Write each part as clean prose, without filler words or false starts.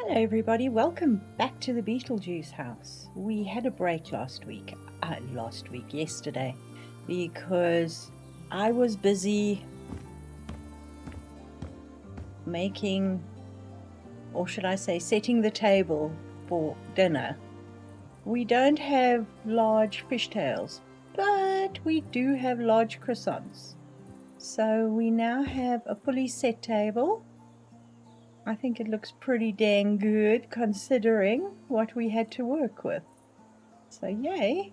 Hello everybody, welcome back to the Beetlejuice house. We had a break yesterday, because I was busy making, or should I say, setting the table for dinner. We don't have large fishtails, but we do have large croissants. So we now have a fully set table. I think it looks pretty dang good considering what we had to work with. So yay.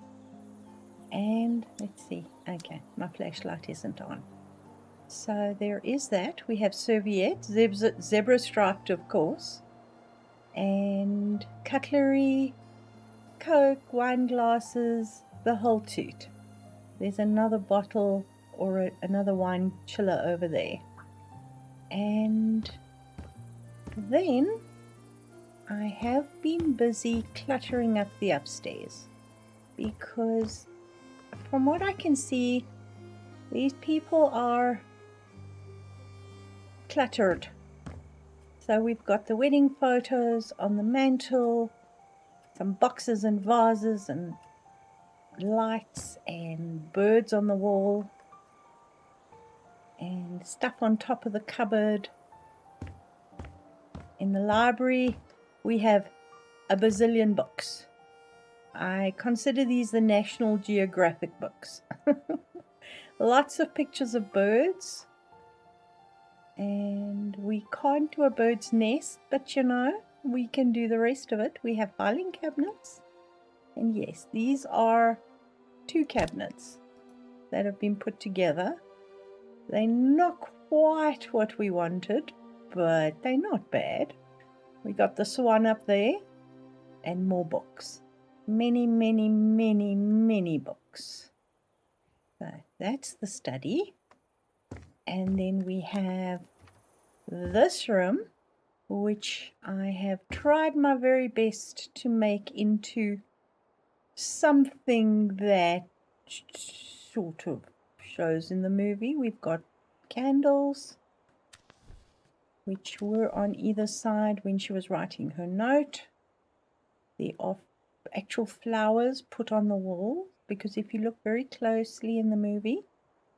And let's see. Okay, my flashlight isn't on. So there is that. We have serviettes, zebra striped of course, and cutlery, Coke, wine glasses, the whole toot. There's another bottle or another wine chiller over there. And then I have been busy cluttering up the upstairs, because from what I can see, these people are cluttered. So we've got the wedding photos on the mantle, some boxes and vases and lights and birds on the wall, and stuff on top of the cupboard. In the library, we have a bazillion books. I consider these the National Geographic books. Lots of pictures of birds. And we can't do a bird's nest, but you know, we can do the rest of it. We have filing cabinets. And yes, these are 2 cabinets that have been put together. They're not quite what we wanted, but they're not bad. We got the swan up there and more books. Many, many, many, many books. So that's the study. And then we have this room, which I have tried my very best to make into something that sort of shows in the movie. We've got candles, which were on either side when she was writing her note. There are actual flowers put on the wall, because if you look very closely in the movie,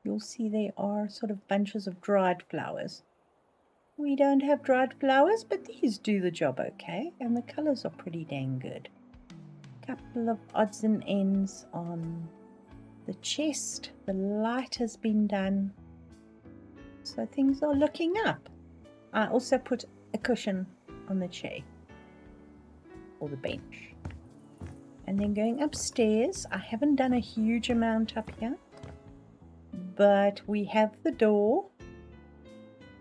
you'll see there are sort of bunches of dried flowers. We don't have dried flowers, but these do the job okay, and the colors are pretty dang good. Couple of odds and ends on the chest. The light has been done, so things are looking up. I also put a cushion on the chair or the bench. And then going upstairs, I haven't done a huge amount up here, but we have the door,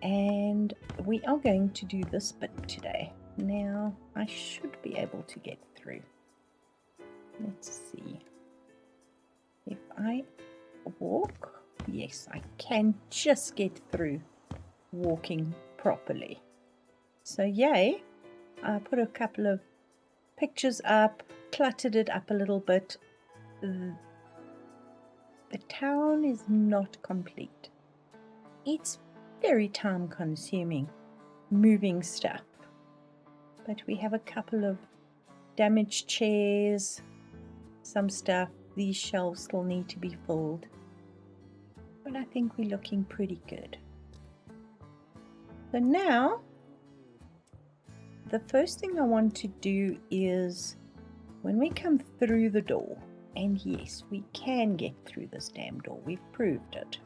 and we are going to do this bit today. Now I should be able to get through. Let's see. If I walk, yes, I can just get through walking properly. So yay, I put a couple of pictures up, cluttered it up a little bit. The town is not complete. It's very time consuming moving stuff, but we have a couple of damaged chairs, some stuff. These shelves still need to be filled, but I think we're looking pretty good. So now the first thing I want to do is, when we come through the door, and yes, we can get through this damn door, we've proved it.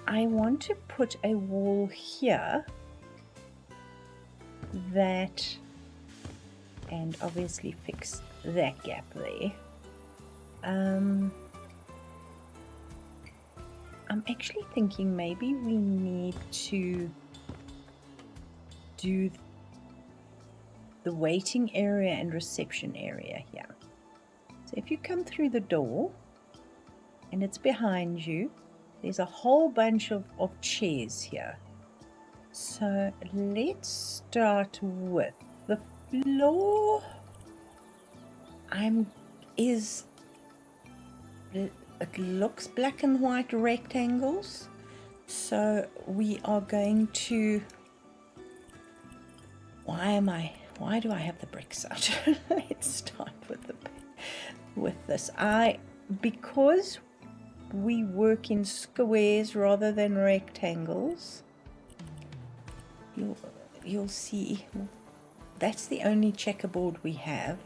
I want to put a wall here that, and obviously fix that gap there. I'm actually thinking maybe we need to do the waiting area and reception area here. So if you come through the door and it's behind you, there's a whole bunch of chairs here. So let's start with the floor. It looks black and white rectangles. So we are going to, why do I have the bricks out? Let's start with this. Because we work in squares rather than rectangles, you'll see that's the only checkerboard we have,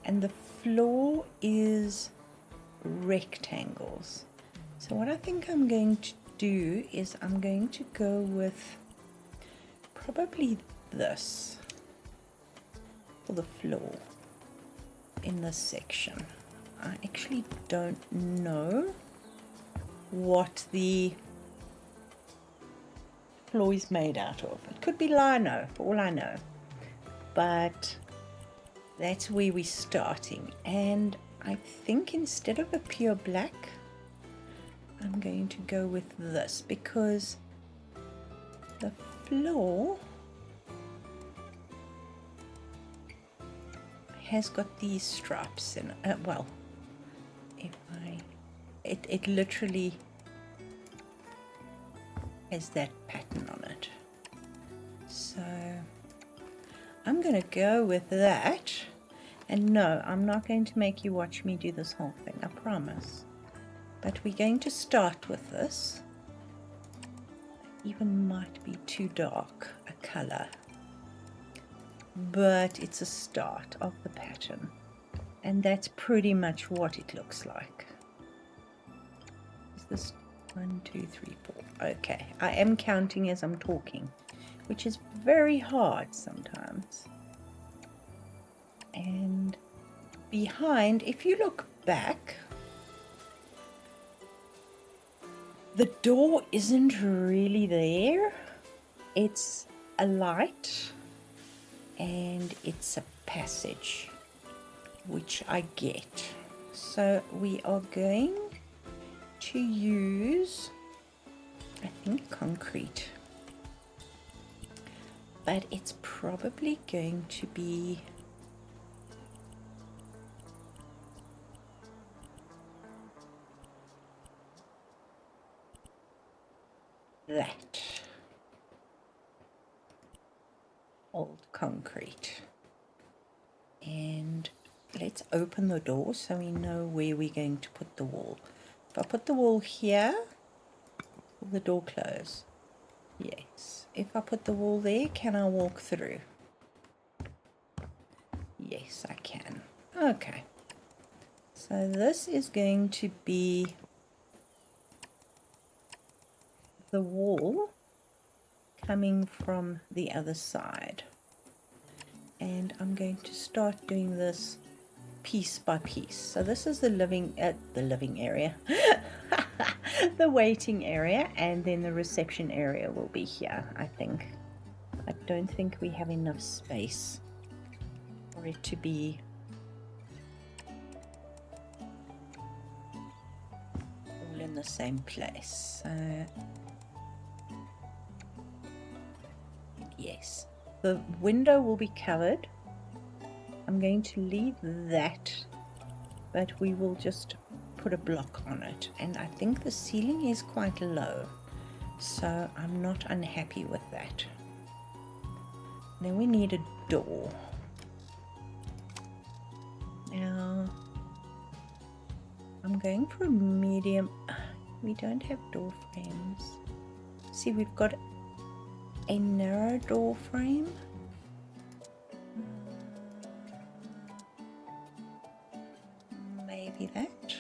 and the floor is rectangles. So what I think I'm going to do is I'm going to go with probably this for the floor in this section. I actually don't know what the floor is made out of. It could be lino for all I know, but that's where we're starting. And I think instead of a pure black, I'm going to go with this because the floor has got these stripes in it. Well, it literally has that pattern on it. So I'm going to go with that. And no, I'm not going to make you watch me do this whole thing, I promise. But we're going to start with this. Even might be too dark a color, but it's a start of the pattern. And that's pretty much what it looks like. Is this 1, 2, 3, 4? Okay, I am counting as I'm talking, which is very hard sometimes. And behind, if you look back, the door isn't really there. It's a light and it's a passage, which I get. So we are going to use, I think, concrete, but it's probably going to be that old concrete. And let's open the door so we know where we're going to put the wall. If I put the wall here, will the door close? Yes. If I put the wall there, can I walk through? Yes, I can. Okay. So this is going to be the wall coming from the other side. And I'm going to start doing this piece by piece. So this is the living area, the waiting area, and then the reception area will be here, I think. I don't think we have enough space for it to be all in the same place. So yes, the window will be covered. I'm going to leave that, but we will just put a block on it. And I think the ceiling is quite low, so I'm not unhappy with that. Then we need a door. Now, I'm going for a medium. We don't have door frames. See, we've got a narrow door frame. Maybe that.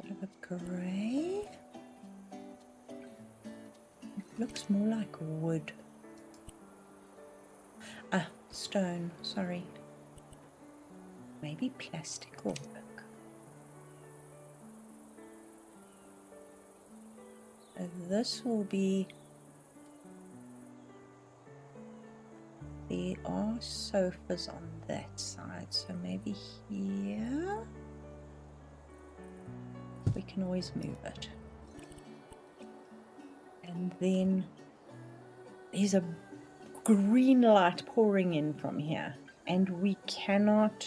Bit of a grey. It looks more like wood. Ah, stone, sorry. Maybe plastic or work. So this will be, there are sofas on that side, so maybe here we can always move it. And then there's a green light pouring in from here, and we cannot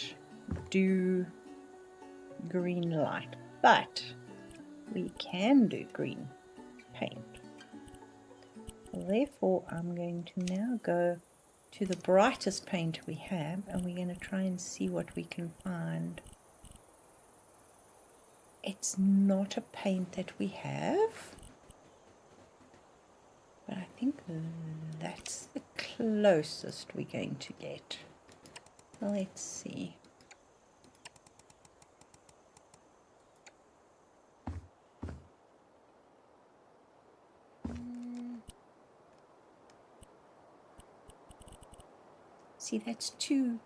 do green light, but we can do green paint. Therefore, I'm going to now go to the brightest paint we have, and we're going to try and see what we can find. It's not a paint that we have, but I think that's the closest we're going to get. Let's see. See, that's two.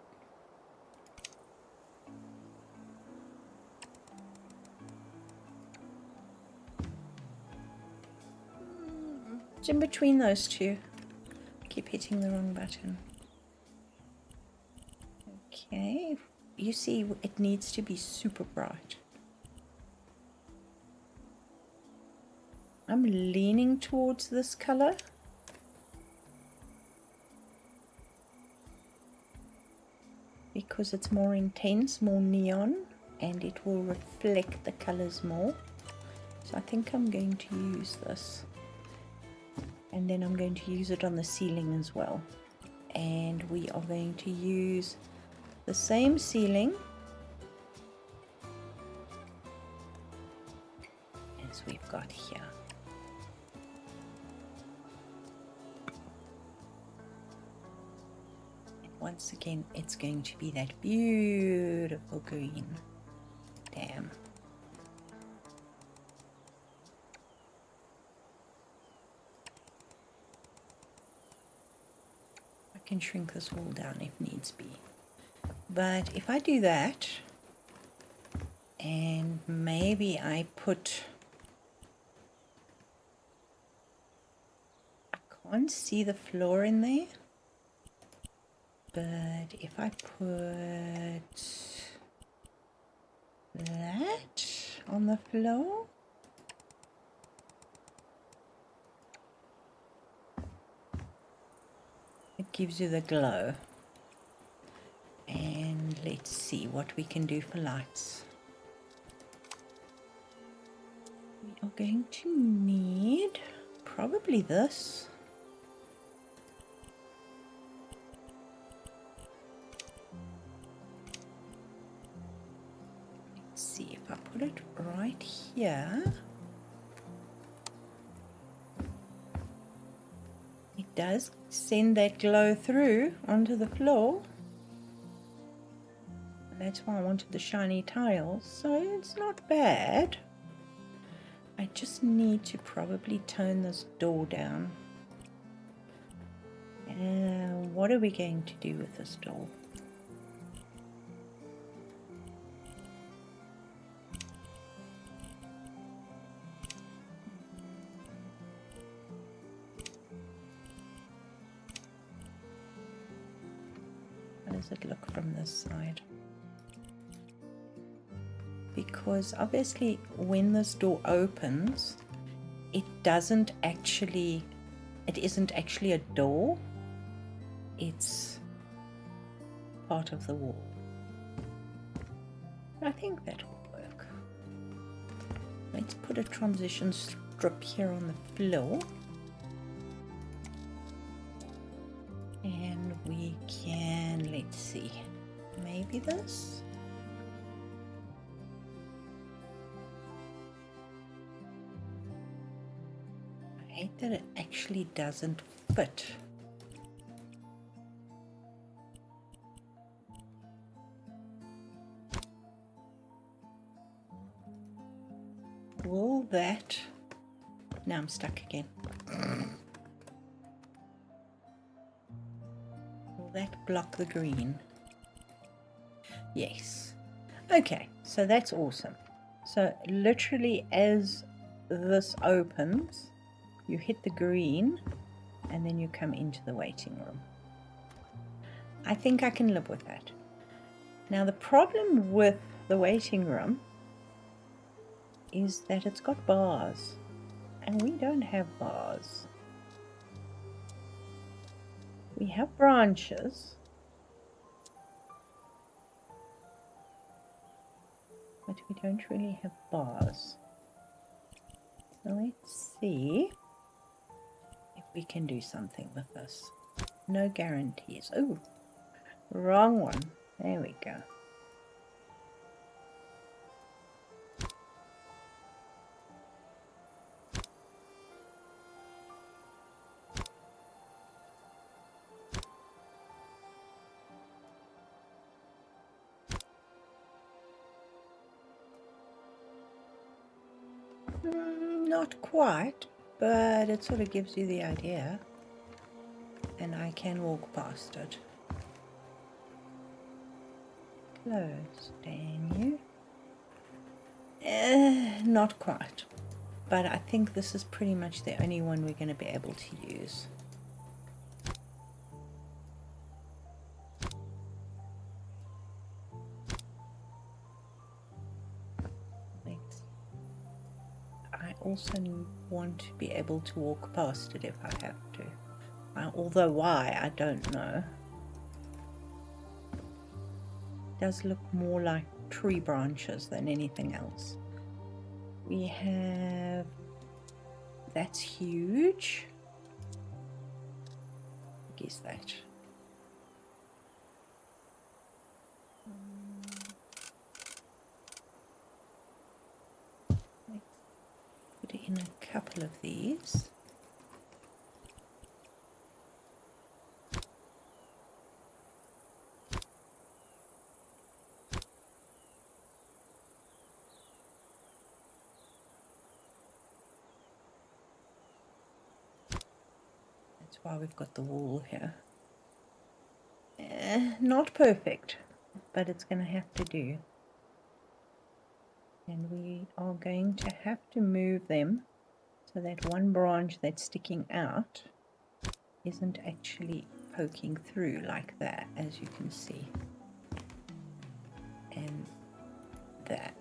It's in between those two. Keep hitting the wrong button. Okay, you see it needs to be super bright. I'm leaning towards this color. Because it's more intense, more neon, and it will reflect the colors more. So I think I'm going to use this. And then I'm going to use it on the ceiling as well. And we are going to use the same ceiling as we've got here. Once again, it's going to be that beautiful green. Damn. I can shrink this wall down if needs be. But if I do that, and maybe I can't see the floor in there. But if I put that on the floor, it gives you the glow. And let's see what we can do for lights. We are going to need probably this. See if I put it right here, it does send that glow through onto the floor. And that's why I wanted the shiny tiles, so it's not bad. I just need to probably tone this door down. What are we going to do with this door? How does it look from this side? Because obviously when this door opens, it isn't actually a door, it's part of the wall. I think that will work. Let's put a transition strip here on the floor. And we can, let's see, maybe this? I hate that it actually doesn't fit. Will that... Now I'm stuck again. Will that block the green? Yes. Okay, so that's awesome. So literally as this opens, you hit the green and then you come into the waiting room. I think I can live with that. Now the problem with the waiting room is that it's got bars and we don't have bars. We have branches, but we don't really have bars. So let's see if we can do something with this. No guarantees. Oh, wrong one. There we go. Not quite, but it sort of gives you the idea. And I can walk past it. Close, damn you. Not quite. But I think this is pretty much the only one we're going to be able to use. I also want to be able to walk past it if I have to. Although why, I don't know. It does look more like tree branches than anything else. We have... That's huge. What is that? Let's put in a couple of these. That's why we've got the wall here. Not perfect, but it's going to have to do. And we are going to have to move them so that one branch that's sticking out isn't actually poking through like that, as you can see. And that.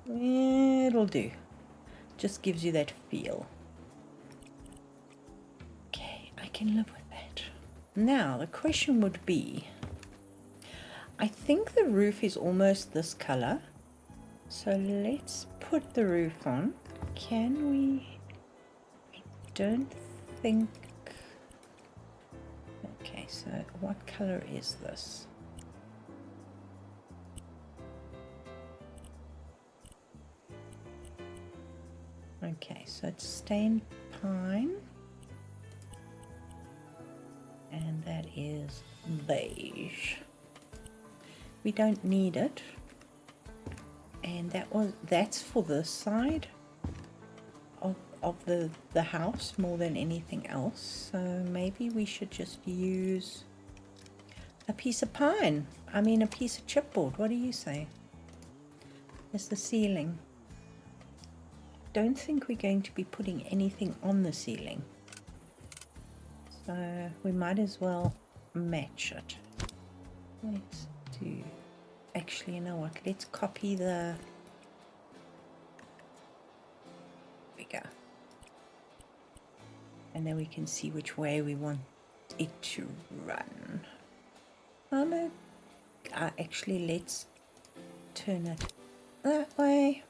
It'll do. Just gives you that feel. Okay, I can live with that. Now, the question would be, I think the roof is almost this color. So let's put the roof on. Can we? I don't think. Okay, so what color is this? Okay, so it's stained pine. And that is beige. We don't need it. And that's for this side of the house more than anything else. So maybe we should just use a piece of pine. I mean a piece of chipboard. What do you say? As the ceiling. Don't think we're going to be putting anything on the ceiling. So we might as well match it. Let's do... Actually, you know what? Let's copy the... There we go. And then we can see which way we want it to run. Actually, let's turn it that way.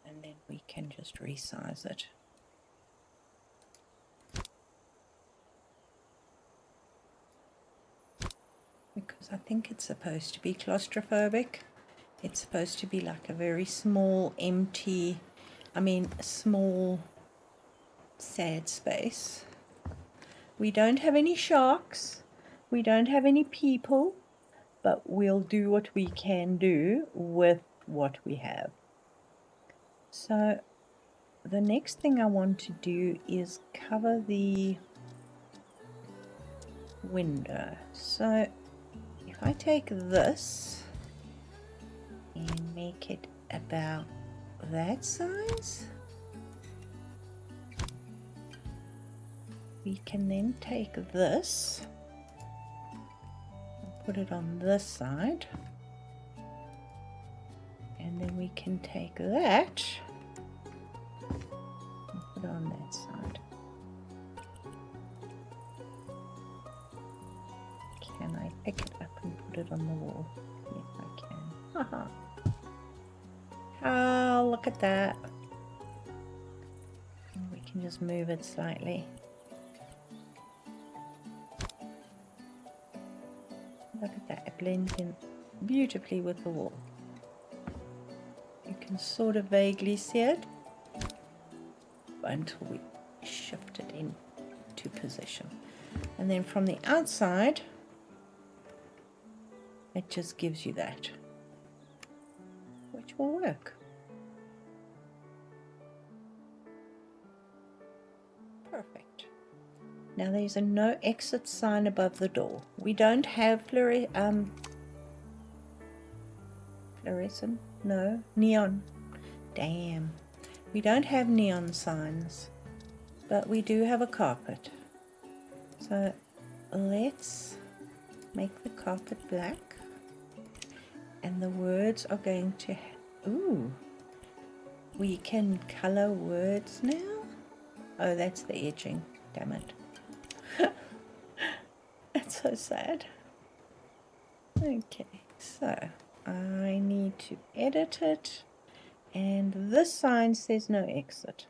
And then we can just resize it. Because I think it's supposed to be claustrophobic. It's supposed to be like a very small, empty, small, sad space. We don't have any sharks. We don't have any people. But we'll do what we can do with what we have. So the next thing I want to do is cover the window. So if I take this and make it about that size, we can then take this and put it on this side, and then we can take that and put it on that side. Can I pick it up and put it on the wall? Yes, I can. Haha. Oh, look at that. We can just move it slightly. Look at that, it blends in beautifully with the wall. You can sort of vaguely see it until we shift it into position. And then from the outside, it just gives you that, which will work. Perfect. Now there's a no exit sign above the door. We don't have fluorescent? No, neon. Damn. We don't have neon signs, but we do have a carpet. So let's make the carpet black, and the words are going to ooh, we can color words now. Oh, that's the edging, damn it. That's so sad. Okay, so I need to edit it, and this sign says no exit.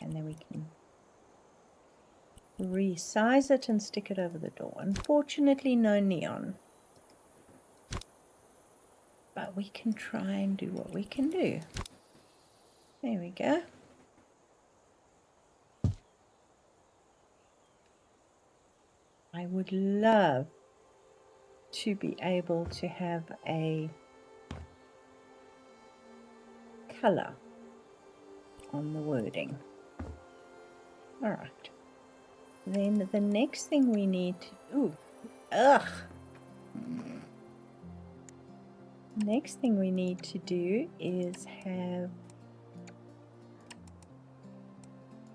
And then we can resize it and stick it over the door. Unfortunately, no neon, but we can try and do what we can do. There we go. I would love to be able to have a color on the wording. All right. Then the next thing we need to, next thing we need to do is have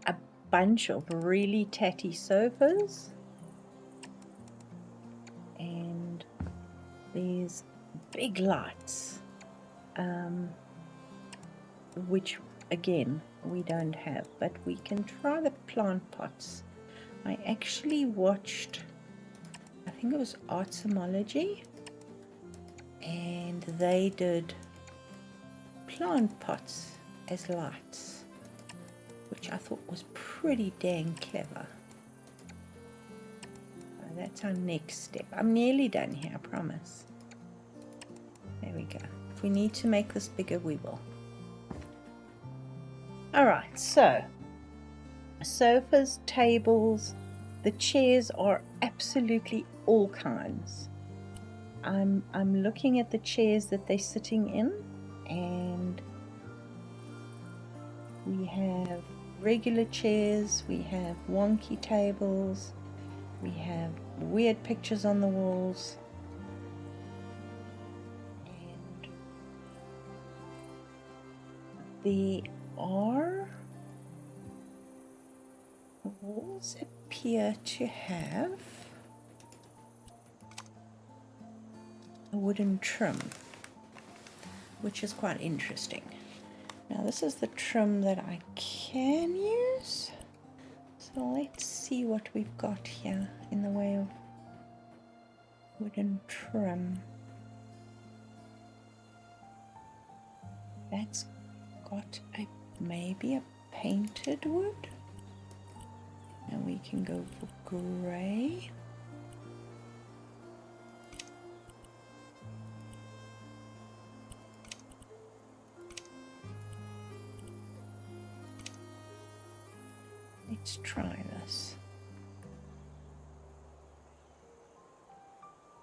a bunch of really tatty sofas, and these big lights, which again we don't have, but we can try the plant pots. I actually watched, I think it was Artsimology, and they did plant pots as lights, which I thought was pretty dang clever. So that's our next step. I'm nearly done here, I promise. There we go. If we need to make this bigger, we will. Alright, so sofas, tables, the chairs are absolutely all kinds. I'm looking at the chairs that they're sitting in, and we have regular chairs, we have wonky tables, we have weird pictures on the walls, and the walls appear to have a wooden trim, which is quite interesting. Now this is the trim that I can use, so let's see what we've got here in the way of wooden trim. That's got maybe a painted wood. Now we can go for grey. Let's try this.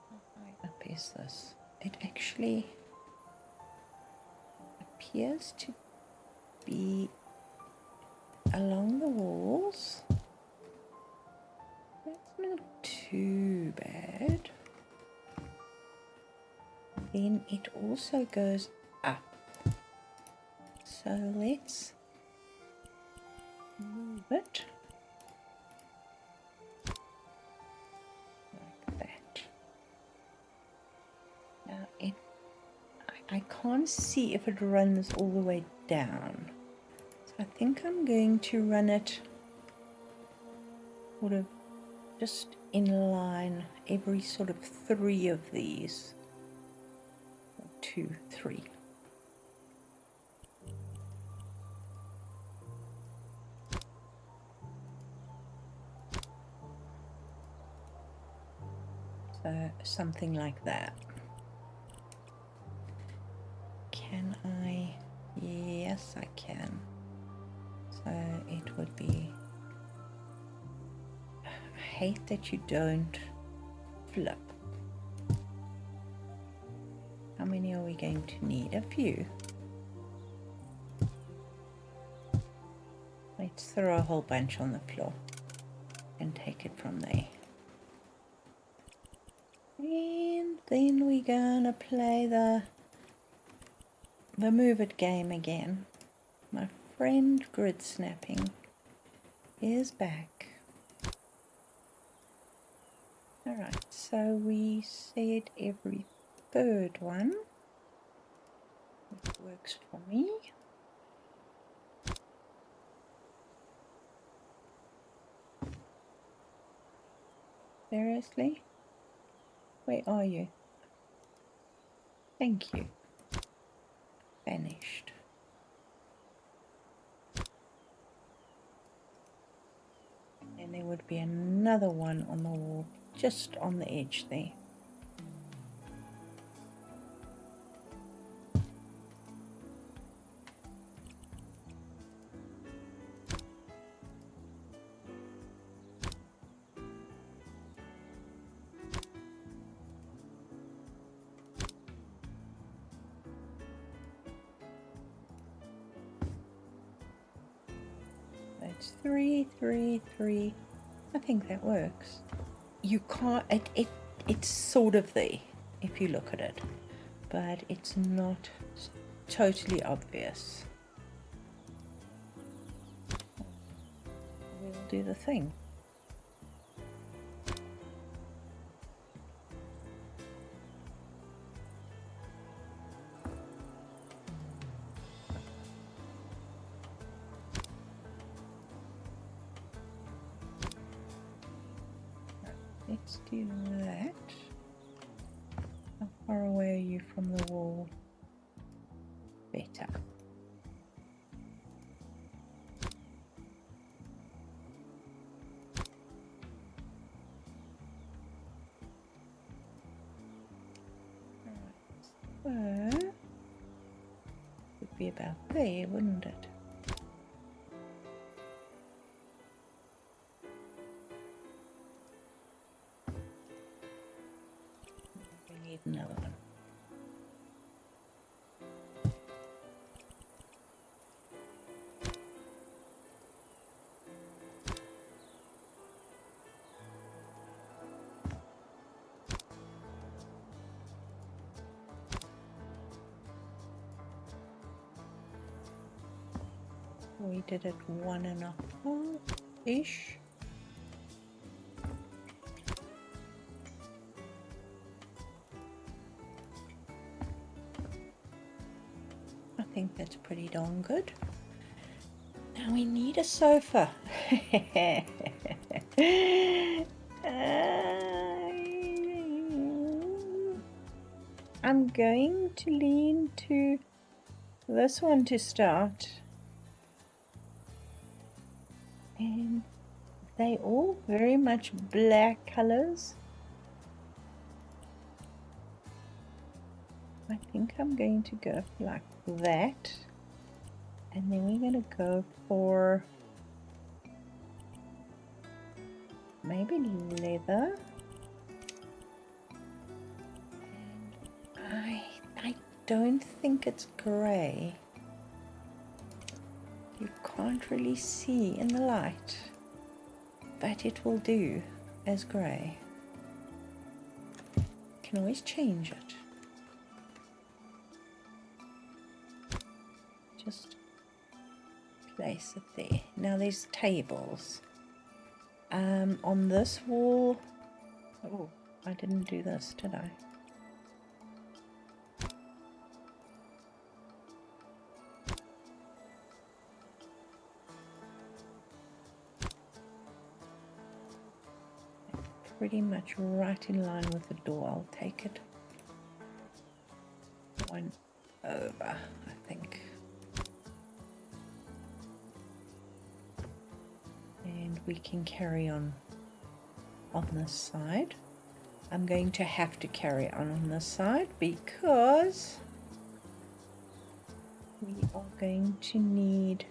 How high up is this? It actually appears to be along the walls. That's not too bad. Then it also goes up. So let's move it like that. Now I can't see if it runs all the way down. So I think I'm going to run it sort of just in line every sort of 3 of these. 2, 3. So something like that. Can I? Yes, I can. So it would be, I hate that you don't flip. How many are we going to need? A few. Let's throw a whole bunch on the floor and take it from there. And then we're gonna play the move it game again. My friend grid snapping is back. Alright, so we said every 3rd one. It works for me. Seriously? Where are you? Thank you. Vanished. And there would be another one on the wall, just on the edge there. That's 3, 3, 3. I think that works. You can't, it's sort of there if you look at it, but it's not totally obvious. We'll do the thing. Let's do that. How far away are you from the wall? Better. Alright, so would be about there, wouldn't it? We need another one. We did it 1.5-ish. I think that's pretty darn good. Now we need a sofa. I'm going to lean to this one to start. And they all very much black colors. I think I'm going to go like that, and then we're going to go for maybe leather. And I don't think it's grey. You can't really see in the light, but it will do as grey. Can always change it. Just place it there. Now there's tables. On this wall, oh, I didn't do this, did I? Pretty much right in line with the door. I'll take it one over, I think. And we can carry on this side. I'm going to have to carry on this side because we are going to need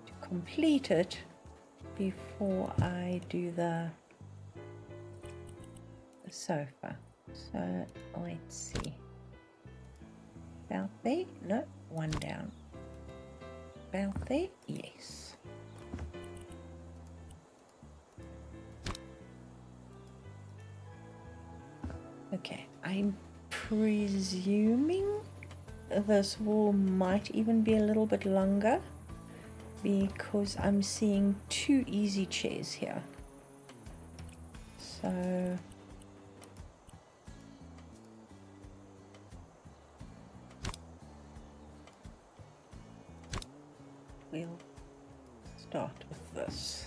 to complete it before I do the sofa. So let's see. About there? No, one down. About there? Yes. Okay, I'm presuming this wall might even be a little bit longer because I'm seeing 2 easy chairs here. So we'll start with this.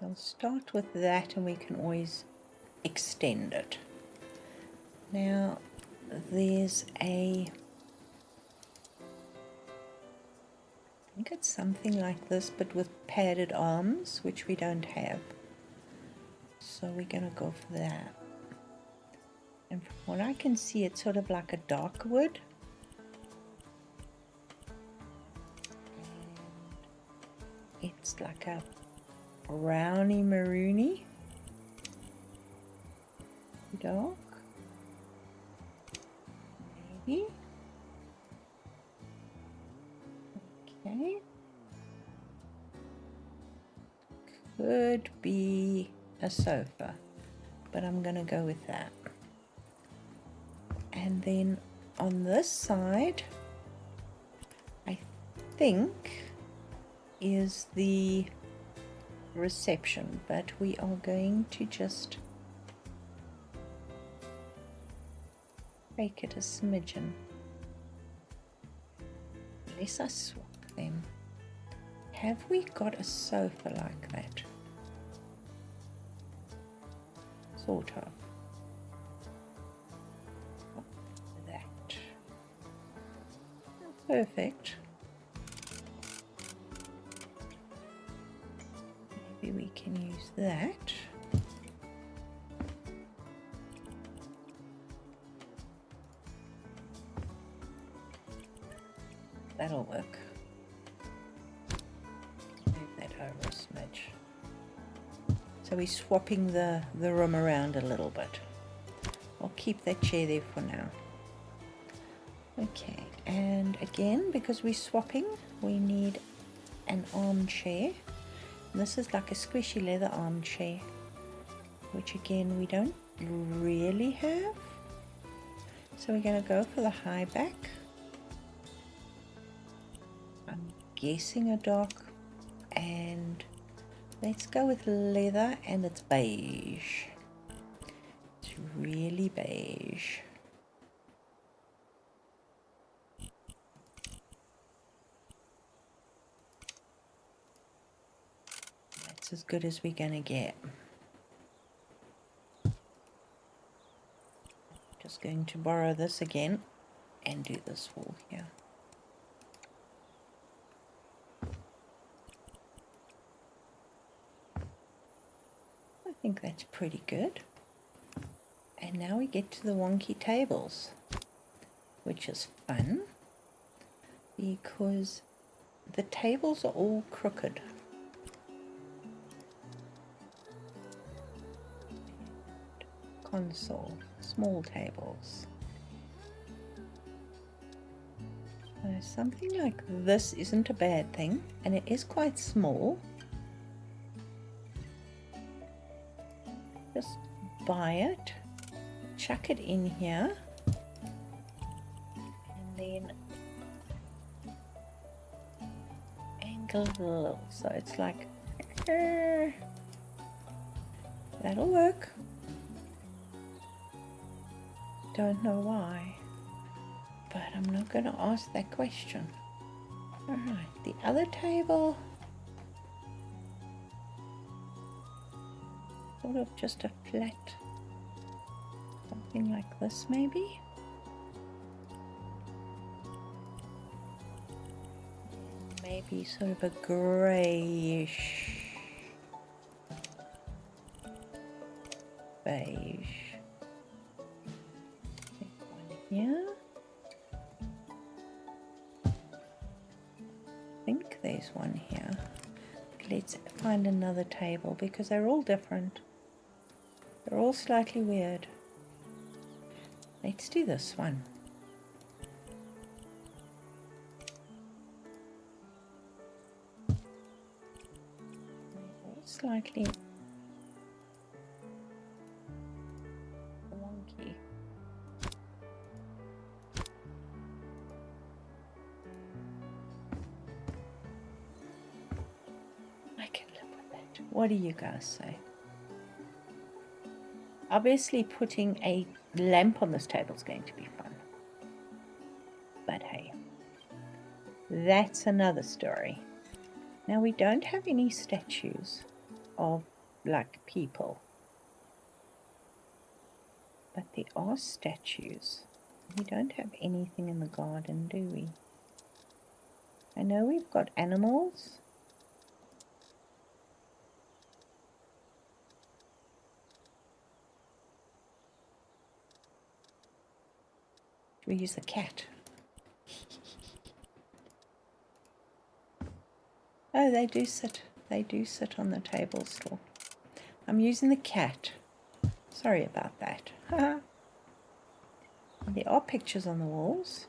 We'll start with that and we can always extend it. Now there's I think it's something like this but with padded arms, which we don't have. So we're going to go for that. And from what I can see, it's sort of like a dark wood. And it's like a browny maroony dark, maybe. Okay, could be a sofa, but I'm gonna go with that. And then on this side, I think is the reception, but we are going to just make it a smidgen. Unless I swap them. Have we got a sofa like that? Sort of. That. Perfect. Maybe we can use that. That'll work. Move that over a smidge. So we're swapping the room around a little bit. I'll keep that chair there for now. Okay, and again, because we're swapping, we need an armchair. This is like a squishy leather armchair, which again we don't really have. So we're going to go for the high back. I'm guessing a dark, and let's go with leather, and it's beige. It's really beige. That's as good as we're going to get. Just going to borrow this again and do this wall here. I think that's pretty good. And now we get to the wonky tables, which is fun because the tables are all crooked. Console, small tables. So something like this isn't a bad thing, and it is quite small. just buy it, chuck it in here, and then angle it a little so it's like that'll work. Don't know why, but I'm not going to ask that question. Alright, the other table, sort of just a flat, something like this maybe. Maybe sort of a greyish beige. One here. I think there's one here. Let's find another table because they're all different. They're all slightly weird. Let's do this one. Slightly wonky. I can live with that. What do you guys say? Obviously putting a lamp on this table is going to be fun. But hey, that's another story. Now we don't have any statues of like people, but there are statues. We don't have anything in the garden, do we? I know we've got animals. We use the cat. Oh, they do sit on the table still. I'm using the cat. Sorry about that. There are pictures on the walls.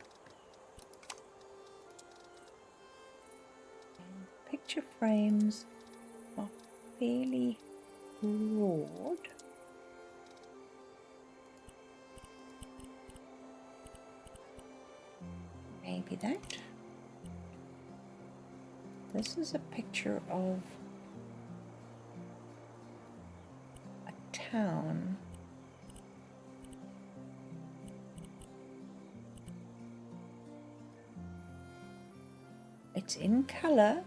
And picture frames are fairly broad. Maybe that. This is a picture of a town. It's in color,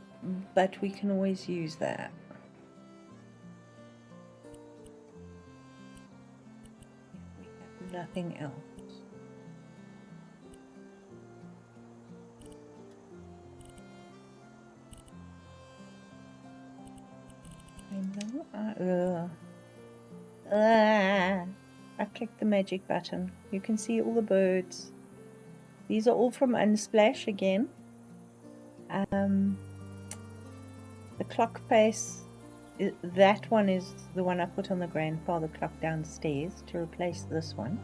but we can always use that. If we have nothing else. I clicked the magic button. You can see all the birds. These are all from Unsplash again. The clock face, that one is the one I put on the grandfather clock downstairs to replace this one.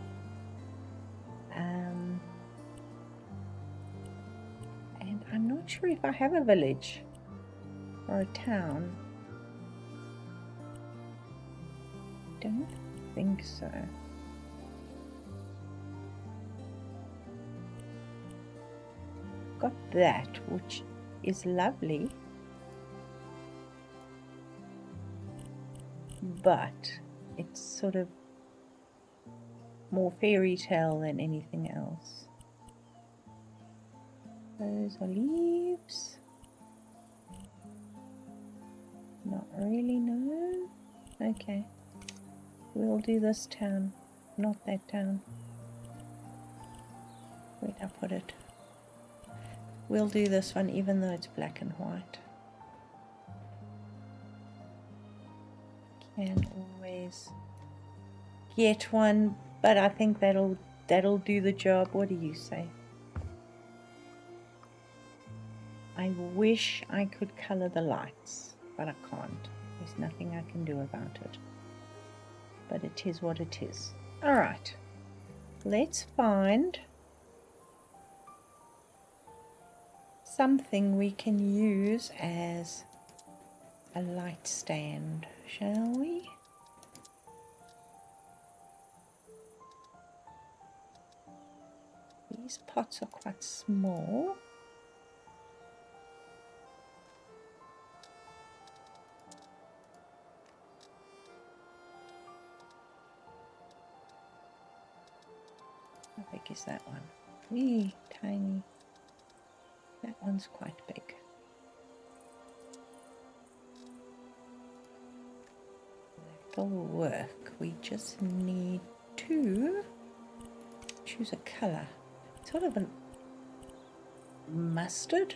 And I'm not sure if I have a village or a town. Don't think so. Got that, which is lovely, but it's sort of more fairy tale than anything else. Those are leaves. Not really, no. Okay. We'll do this town, not that town. Where'd I put it? We'll do this one even though it's black and white. Can always get one, but I think that'll do the job. What do you say? I wish I could color the lights, but I can't. There's nothing I can do about it. But it is what it is. Alright, let's find something we can use as a light stand, shall we? these pots are quite small. How big is that one? Wee, tiny. That one's quite big. That'll work. We just need to choose a color. Sort of a mustard.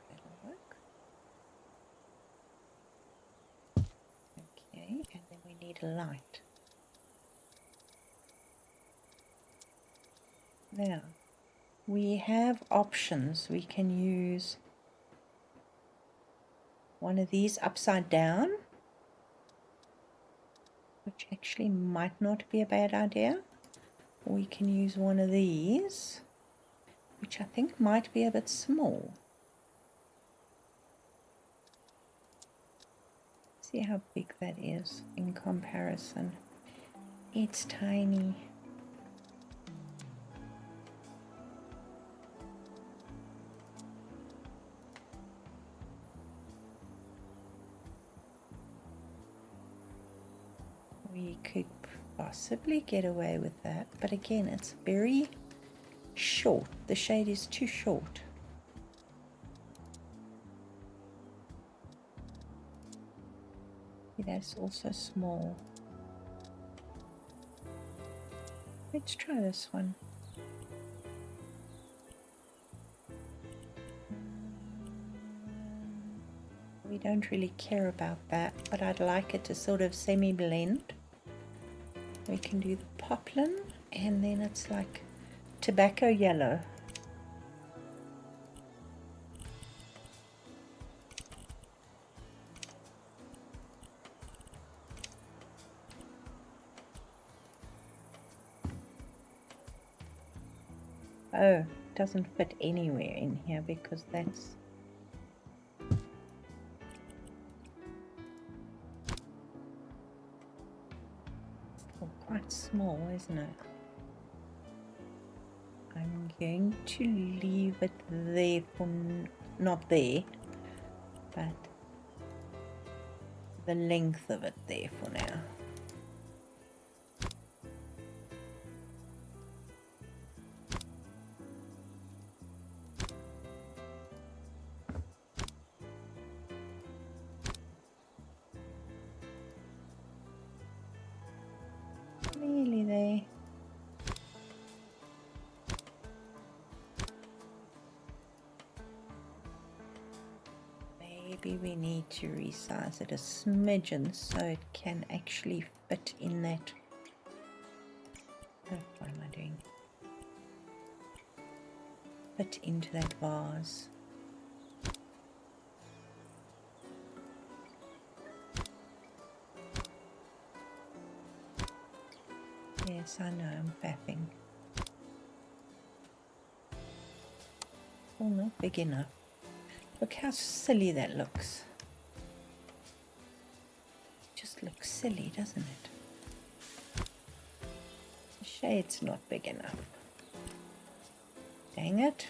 That'll work. Okay, and then we need a light. Now, we have options. We can use one of these upside down, which actually might not be a bad idea. We can use one of these, which I think might be a bit small. See how big that is in comparison. It's tiny. We could possibly get away with that, but again, it's very short. The shade is too short. That's also small. Let's try this one. We don't really care about that, but I'd like it to sort of semi-blend. We can do the poplin, and then it's like tobacco yellow. Oh, it doesn't fit anywhere in here because that's still quite small, isn't it? I'm going to leave it there for, not there, but the length of it there for now. Nearly there. Maybe we need to resize it a smidgen so it can actually fit in that. Oh, what am I doing? Fit into that vase. Yes, I know, I'm fapping. Oh, not big enough. Look how silly that looks. It just looks silly, doesn't it? The shade's not big enough. Dang it.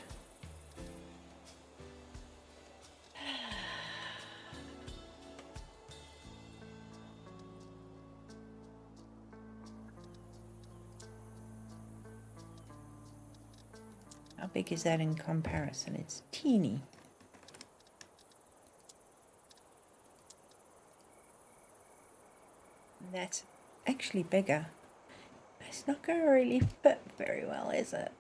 How big is that in comparison? It's teeny. That's actually bigger. It's not going to really fit very well, is it?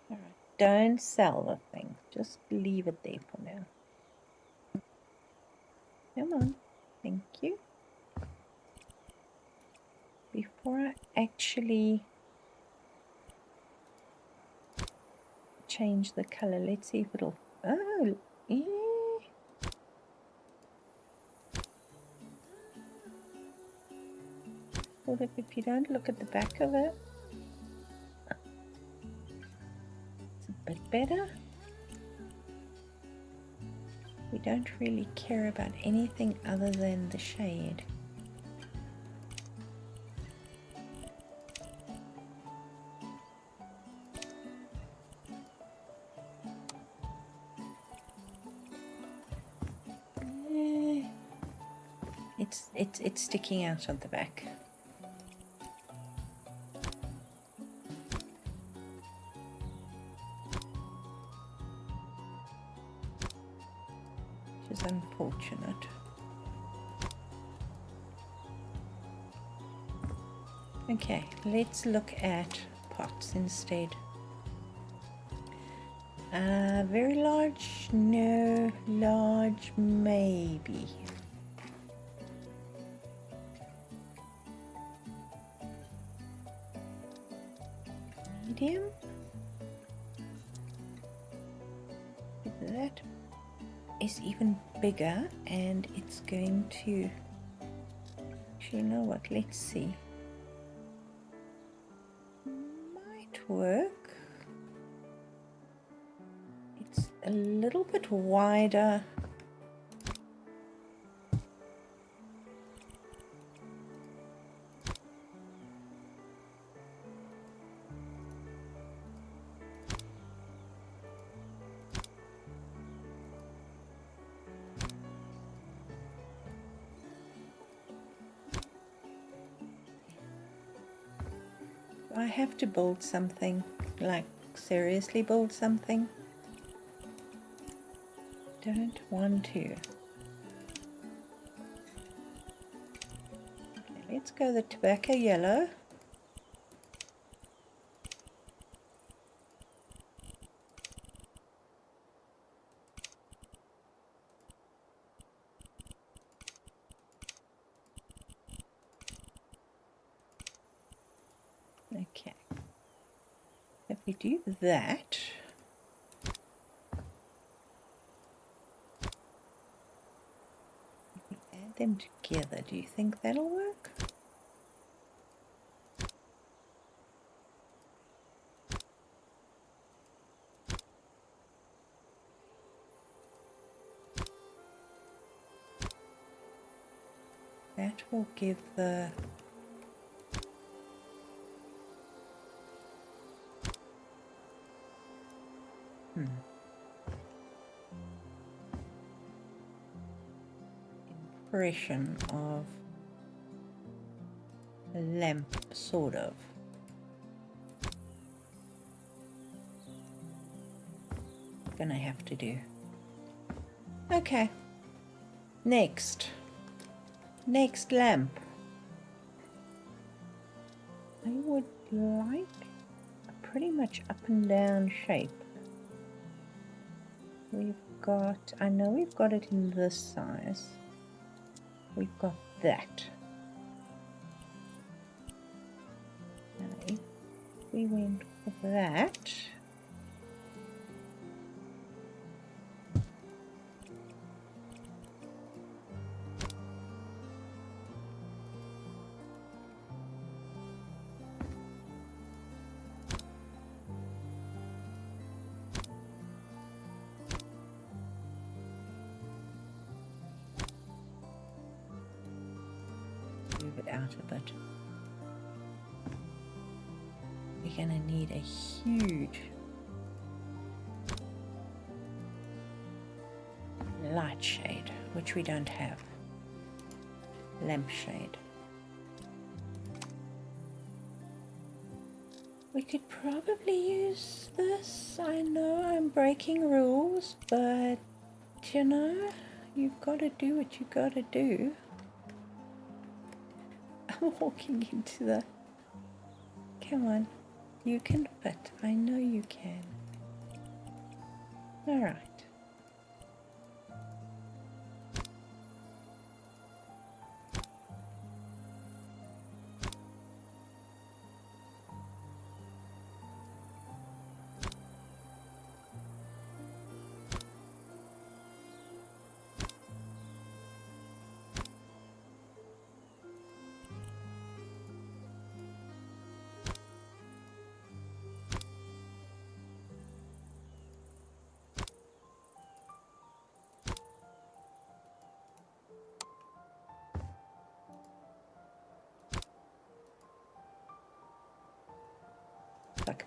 Alright, don't sell the thing. Just leave it there for now. Come on. Thank you. Before I actually change the color, let's see if it'll... Oh, yeah. Well, if you don't look at the back of it, it's a bit better. We don't really care about anything other than the shade. It's sticking out on the back. Which is unfortunate. Okay, let's look at pots instead. Very large, no. Large, maybe. Medium. That is even bigger, and it's going to, actually, you know what, let's see. Might work. It's a little bit wider. I have to build something, like seriously build something. Don't want to. Okay, let's go the tobacco yellow. Okay, if we do that, if we add them together, do you think that'll work? That will give the impression of a lamp, sort of. Gonna have to do. Okay. Next lamp. I would like a pretty much up and down shape. We've got, I know we've got it in this size. We've got that. Now if we went for that, move it out a bit. We're gonna need a huge light shade, which we don't have. Lampshade. We could probably use this. I know I'm breaking rules, but you know, you've got to do what you got to do. I'm walking into the... Come on, you can fit. I know you can. All right.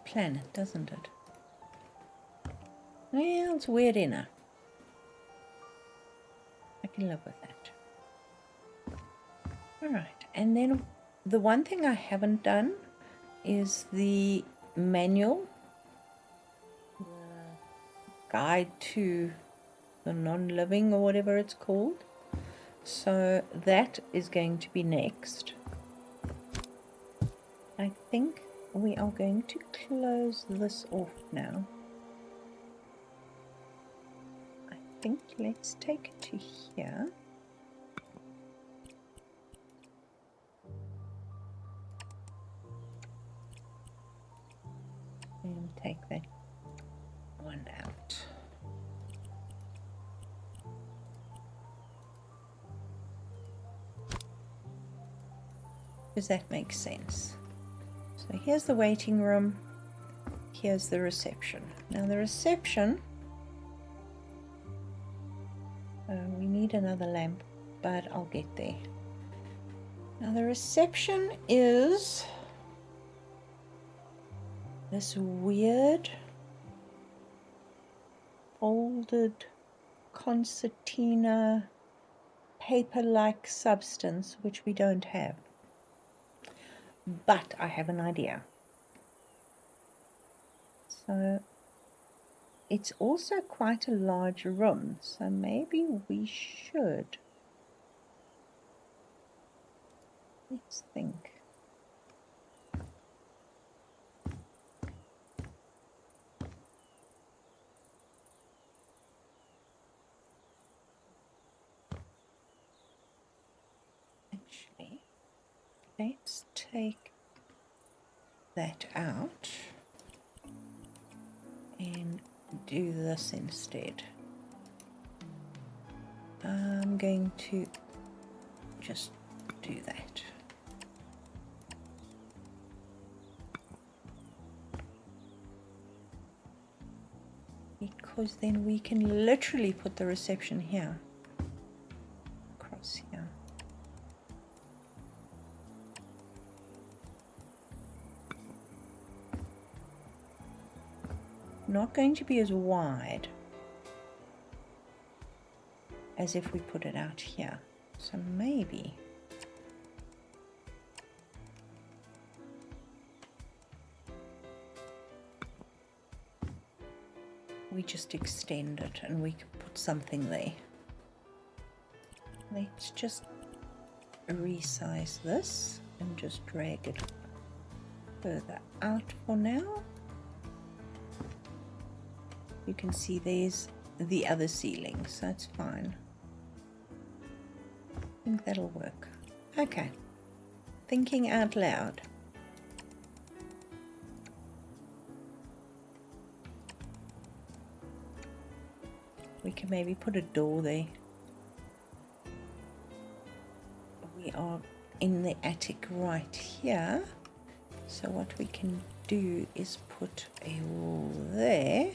planet, doesn't it? Well, it's weird enough. I can live with that. Alright, and then the one thing I haven't done is the manual, the guide to the non-living or whatever it's called. So that is going to be next. I think we are going to close this off now. I think let's take it to here. And take that one out. Does that make sense? So here's the waiting room, here's the reception. Now the reception, we need another lamp, but I'll get there. Now the reception is this weird folded concertina paper-like substance which we don't have. But I have an idea. So it's also quite a large room, so maybe we should. Let's think. Actually, let's take that out and do this instead. I'm going to just do that. Because then we can literally put the reception here, across here. Not going to be as wide as if we put it out here. So maybe we just extend it and we can put something there. Let's just resize this and just drag it further out for now. You can see there's the other ceiling, so it's fine. I think that'll work. Okay, thinking out loud. We can maybe put a door there. We are in the attic right here, so what we can do is put a wall there.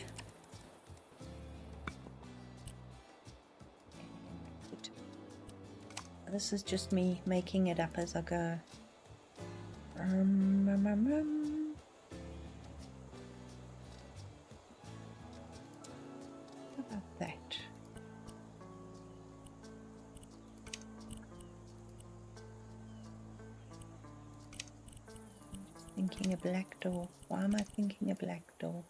This is just me making it up as I go. How about that? I'm just thinking a black door. Why am I thinking a black door?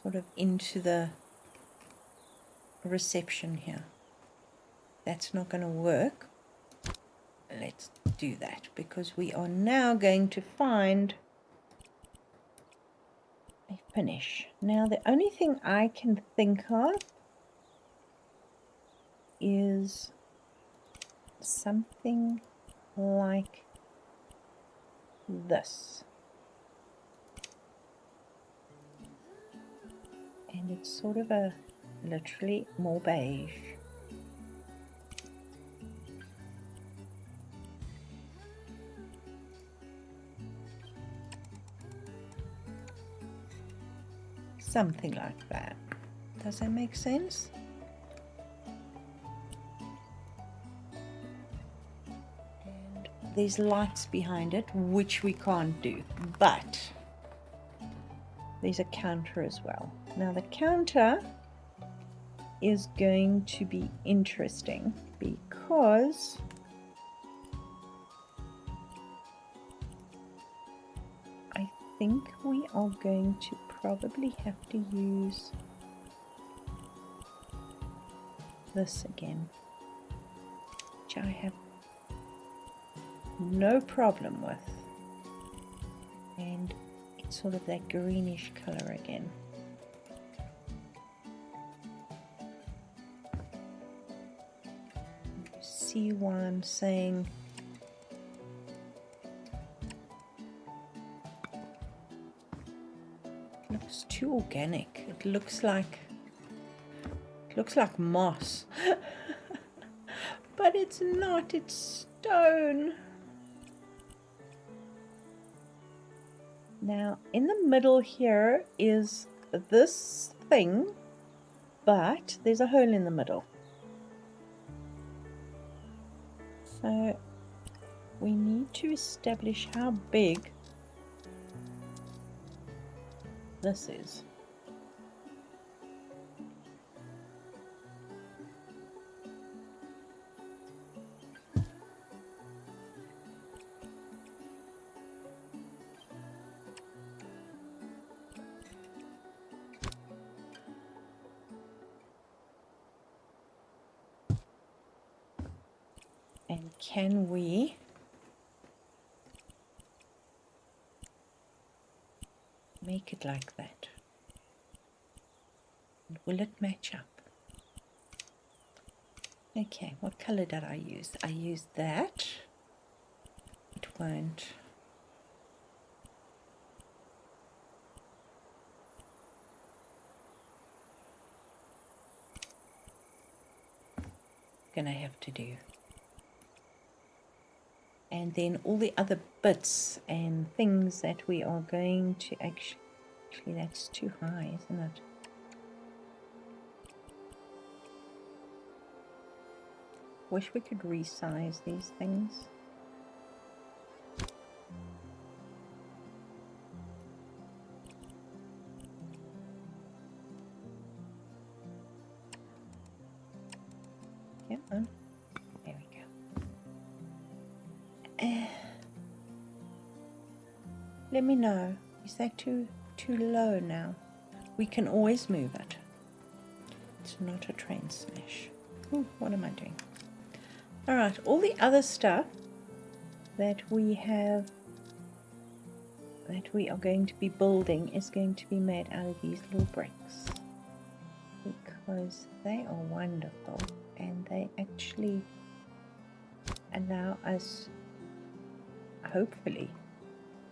Sort of into the reception here. That's not going to work. Let's do that because we are now going to find a finish. Now the only thing I can think of is something like this. And it's sort of a literally more beige. Something like that. Does that make sense? there's lights behind it, which we can't do, but there's a counter as well. Now the counter is going to be interesting because I think we are going to probably have to use this again, which I have no problem with, and it's sort of that greenish color again. You see why I'm saying it looks too organic. It looks like moss. But it's not, it's stone. Now in the middle here is this thing, but there's a hole in the middle. So we need to establish how big this is. And can we make it like that? And will it match up? Okay, what color did I use? I used that. It won't. Gonna have to do. And then all the other bits and things that we are going to actually that's too high, isn't it? Wish we could resize these things. Come on. There we go. Let me know. Is that too low now? We can always move it. It's not a train smash. Ooh, what am I doing? Alright, all the other stuff that we have, that we are going to be building, is going to be made out of these little bricks, because they are wonderful and they actually allow us, hopefully,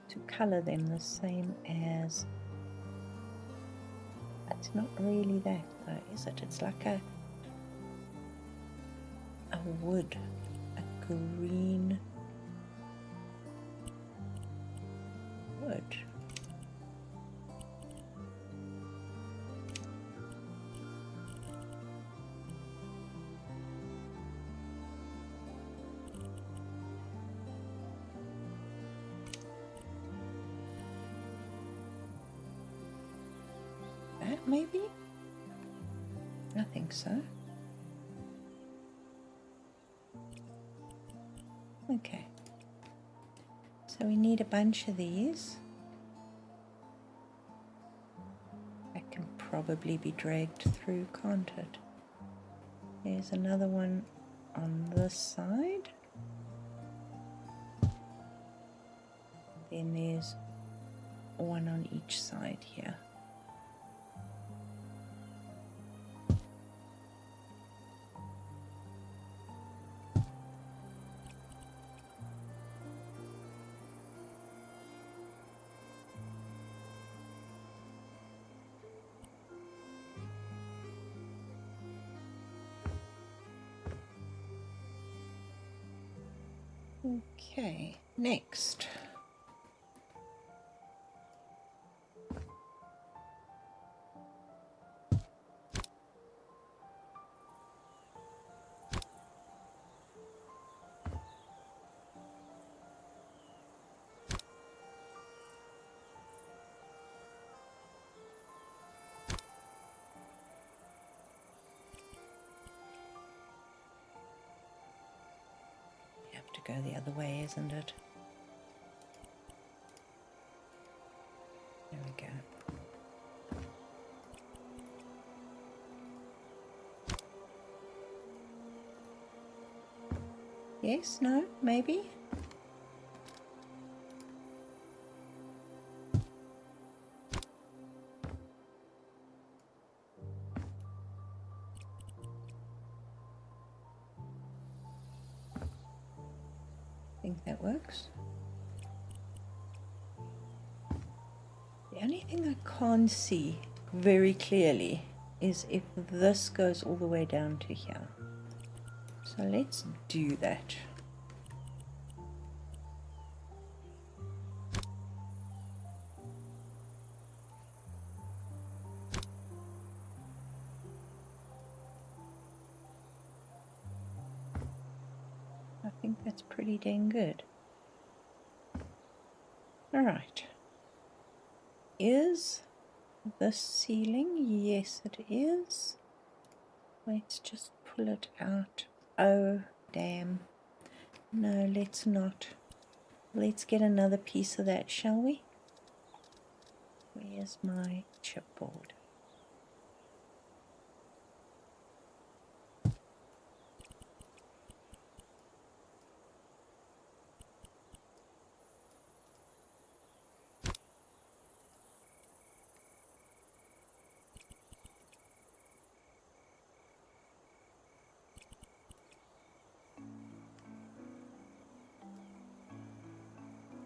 to color them the same as, it's not really that though, is it? It's like a wood, a green wood. That maybe? I think so. Okay, so we need a bunch of these. That can probably be dragged through, can't it? There's another one on this side. Then there's one on each side here. Okay, next. to go the other way, isn't it? There we go. Yes, no, maybe? I think that works. The only thing I can't see very clearly is if this goes all the way down to here. So let's do that. I think that's pretty dang good. Alright. Is this ceiling? Yes, it is. Let's just pull it out. Oh, damn. No, let's not. Let's get another piece of that, shall we? Where's my chipboard?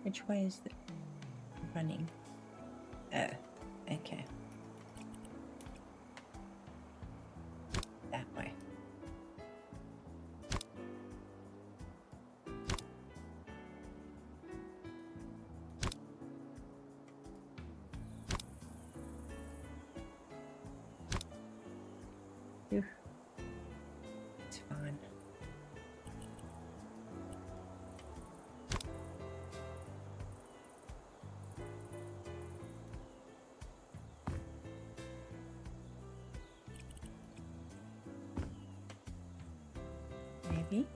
Which way is the running? Oh, okay. That way. Phew. It's fine. Maybe.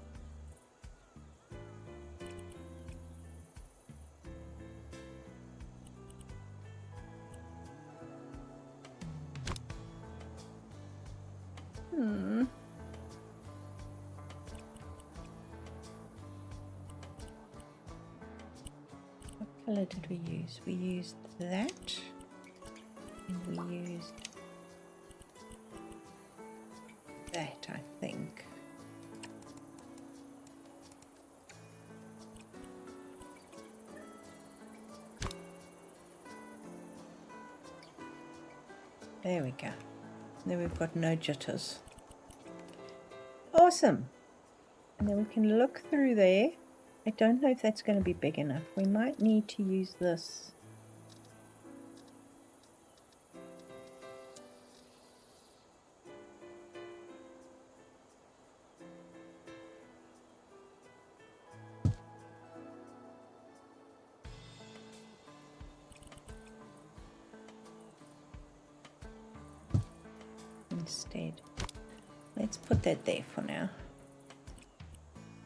What color did we use? We used that. And we used that, I think. There we go. Then we've got no jitters. Awesome. And then we can look through there. I don't know if that's going to be big enough. We might need to use this. Instead, let's put that there for now.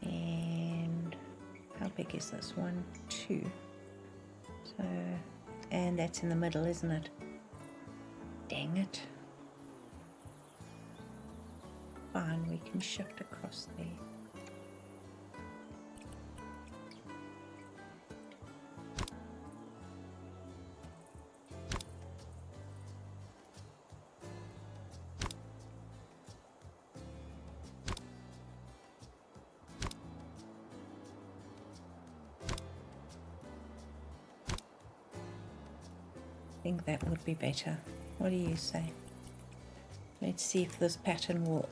And how big is this? 1, 2. So, and that's in the middle, isn't it? Dang it. Fine, we can shift across there. I think that would be better. What do you say? Let's see if this pattern will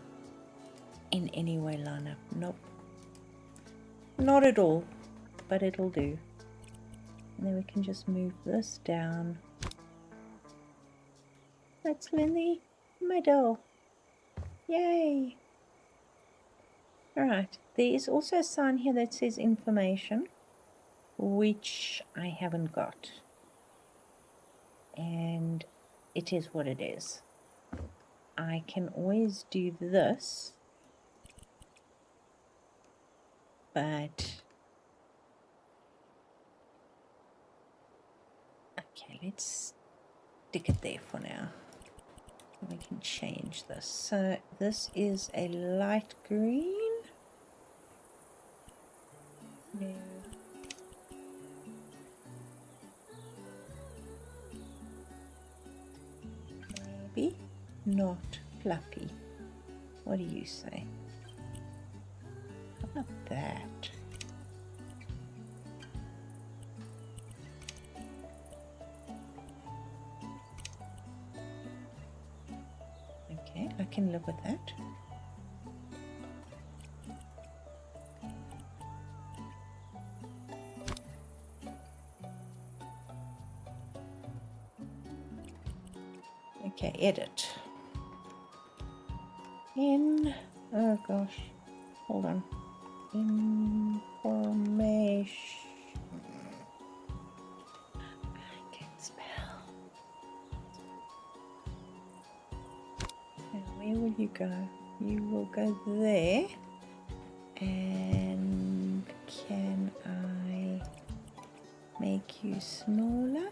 in any way line up. Nope. Not at all, but it'll do. And then we can just move this down. That's in the middle. Yay! Alright, there is also a sign here that says information, which I haven't got. And it is what it is. I can always do this, but let's stick it there for now. We can change this. So this is a light green. No. Maybe not fluffy. What do you say? How about that? Okay, I can live with that. Okay, edit. Oh gosh, hold on. Information. I can spell. Now, where will you go? You will go there. And can I make you smaller?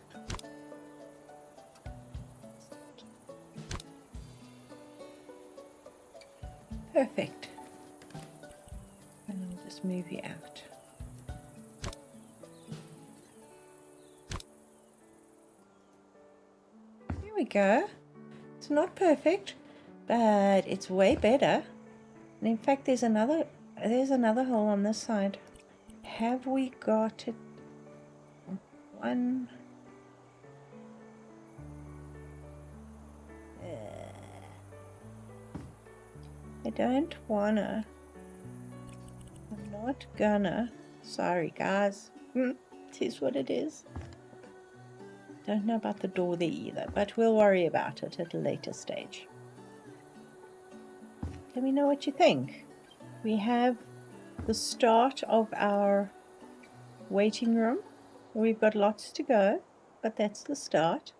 Perfect. And I'll just move you out. Here we go. It's not perfect, but it's way better. And in fact, there's another hole on this side. Have we got it? One. I don't wanna. I'm not gonna. Sorry, guys. It is what it is. Don't know about the door there either, but we'll worry about it at a later stage. Let me know what you think. We have the start of our waiting room. We've got lots to go, but that's the start.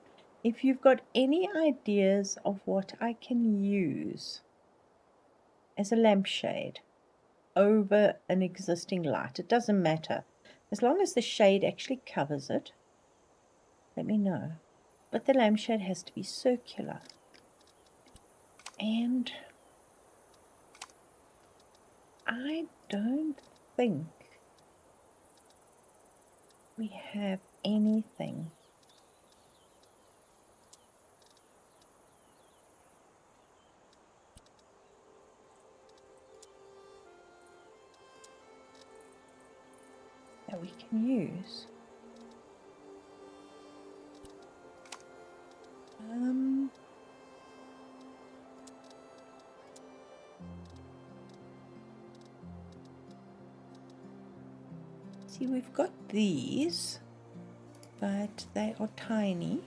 If you've got any ideas of what I can use as a lampshade over an existing light, it doesn't matter. As long as the shade actually covers it, let me know. But the lampshade has to be circular. And I don't think we have anything that we can use. See, we've got these, but they are tiny.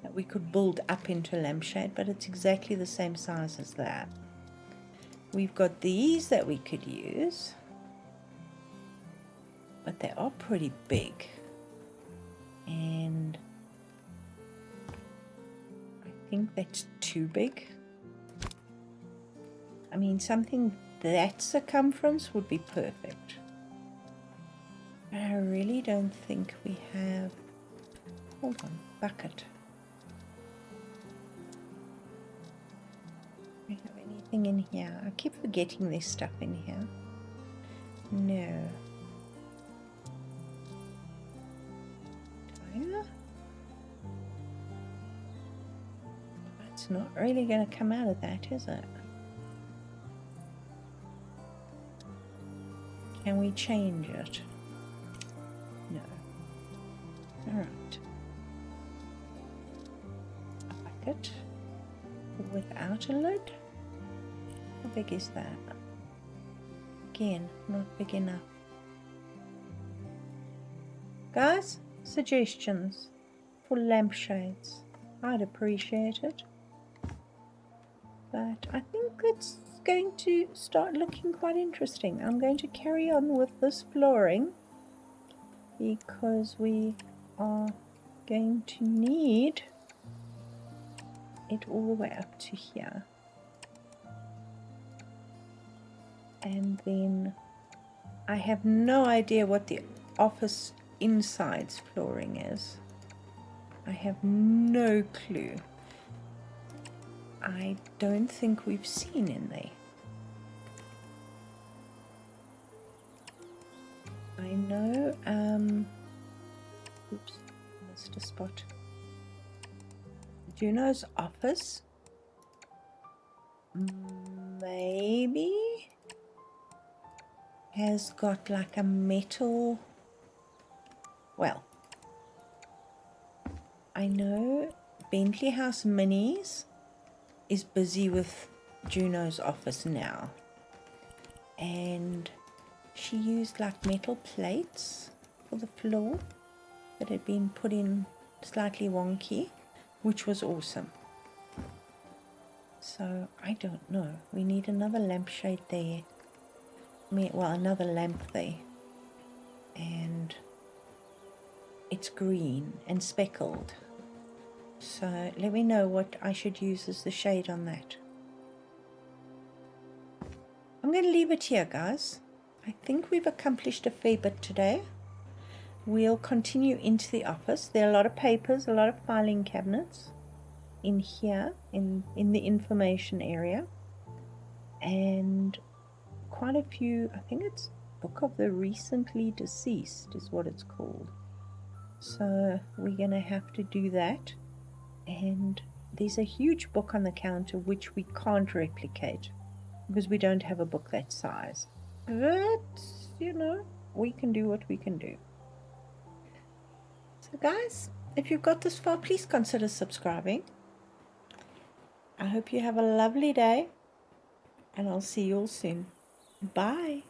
That we could build up into a lampshade, but it's exactly the same size as that. We've got these that we could use, but they are pretty big. And I think that's too big. I mean, something that circumference would be perfect. But I really don't think we have... Hold on, bucket. Do we have anything in here? I keep forgetting there's stuff in here. No. Tire? It's not really going to come out of that, is it? Can we change it? No. Alright. A bucket without a lid? How big is that? Again, not big enough. Guys, suggestions for lampshades. I'd appreciate it. But I think it's going to start looking quite interesting. I'm going to carry on with this flooring because we are going to need it all the way up to here. And then I have no idea what the office inside's flooring is. I have no clue. I don't think we've seen in there. I know, oops, missed a spot. Juno's office, maybe, has got like a metal, well, I know Bentley House Minis is busy with Juno's office now, and she used like metal plates for the floor that had been put in slightly wonky, which was awesome. So I don't know, we need another lampshade there, well, another lamp there, and it's green and speckled, so let me know what I should use as the shade on that. I'm going to leave it here, guys. I think we've accomplished a fair bit today. We'll continue into the office. There are a lot of papers, a lot of filing cabinets in here, in the information area, and quite a few, I think it's Book of the Recently Deceased is what it's called. So we're going to have to do that, and there's a huge book on the counter which we can't replicate because we don't have a book that size. But, you know, we can do what we can do. So guys, if you've got this far, please consider subscribing. I hope you have a lovely day, and I'll see you all soon. Bye.